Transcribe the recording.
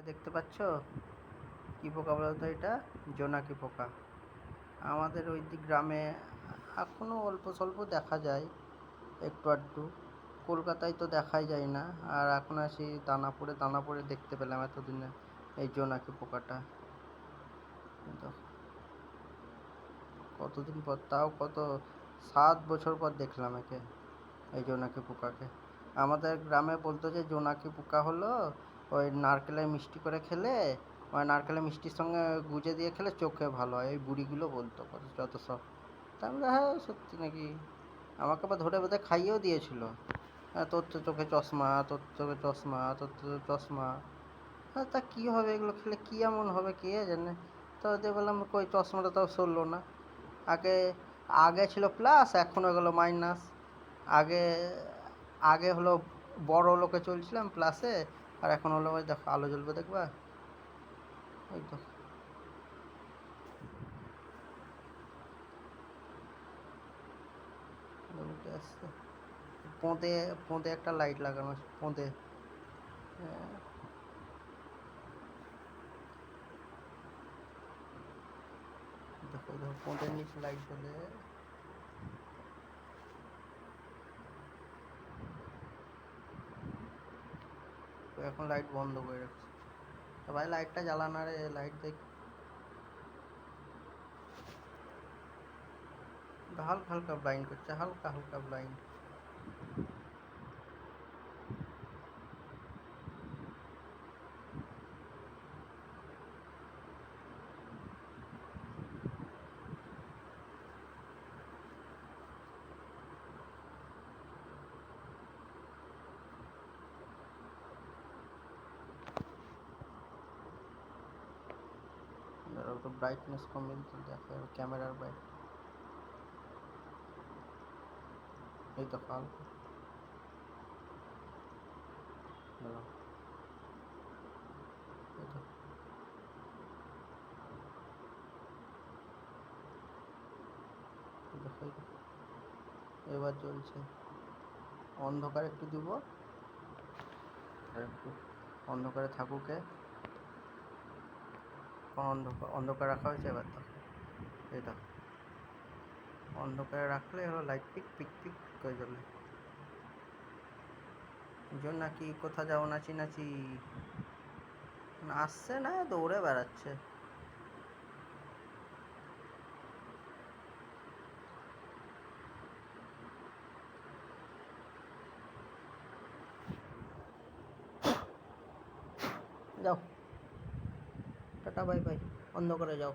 দেখতে পাচ্ছ কী পোকা বলতো? এটা জোনাকি পোকা। আমাদের ওই দিক গ্রামে এখনও অল্প স্বল্প দেখা যায়, একটু আধটু। কলকাতায় তো দেখাই যায় না। আর এখন আসি দানাপুরে দেখতে পেলাম এতদিনে এই জোনাকি পোকাটা। কতদিন পর, তাও কত 7 বছর পর দেখলাম একে, এই জোনাকি পোকাকে। আমাদের গ্রামে বলতো যে জোনাকি পোকা হলো ওই নারকেলের মিষ্টি করে খেলে, ওই নারকেলের মিষ্টির সঙ্গে গুজে দিয়ে খেলে চোখে ভালো হয়, এই বুড়িগুলো বলতো যত সব। তা আমি হ্যাঁ সত্যি নাকি। আমাকে আবার ধরে বোধহয় খাইয়েও দিয়েছিল, হ্যাঁ তোর তো চোখে চশমা, তোর চোখে চশমা, তোর তো চশমা। হ্যাঁ তা কী হবে, এগুলো খেলে কী এমন হবে কে জানে। তো দিয়ে বললাম কই চশমাটা তাও সরলো না। আগে আগে ছিল প্লাস, এখন হয়ে গেলো মাইনাস। আগে আগে হলো বড় লোকে চলছিলাম প্লাসে, আর এখন হলো ওই দেখো আলো জ্বলবে দেখবা, ওই তো। উঠে আসছে পোঁদে, পোঁদে একটা লাইট লাগানো আছে পোঁদে। দেখো দেখো পোঁদের নিচে লাইট জ্বলে। এখন লাইট বন্ধ করে রাখছে। তো ভাই লাইটটা জ্বালানা রে, লাইট দেখ। হালকা হালকা ব্লাইন্ড করছে, হালকা হালকা ব্লাইন্ড। তো ব্রাইটনেস কমিয়ে দিতে দেখো ক্যামেরার ব্রাইট। এই তো হালকা দাঁড়াও, এই তো দেখো, এই দেখো এবার জ্বলছে। অন্ধকার একটু দিব, আর একটু অন্ধকারে থাকুকে। অন্ধকার রাখা হয়েছে, এবার দেখো এই দেখো অন্ধকারে রাখলে হলো লাইট পিক পিক পিক করে জ্বলে। জোনাকি কোথা যাও নাচি নাচি, আসছে না দৌড়ে বেড়াচ্ছে। যাও টাটা বাই বাই, অন্ধকারে যাও।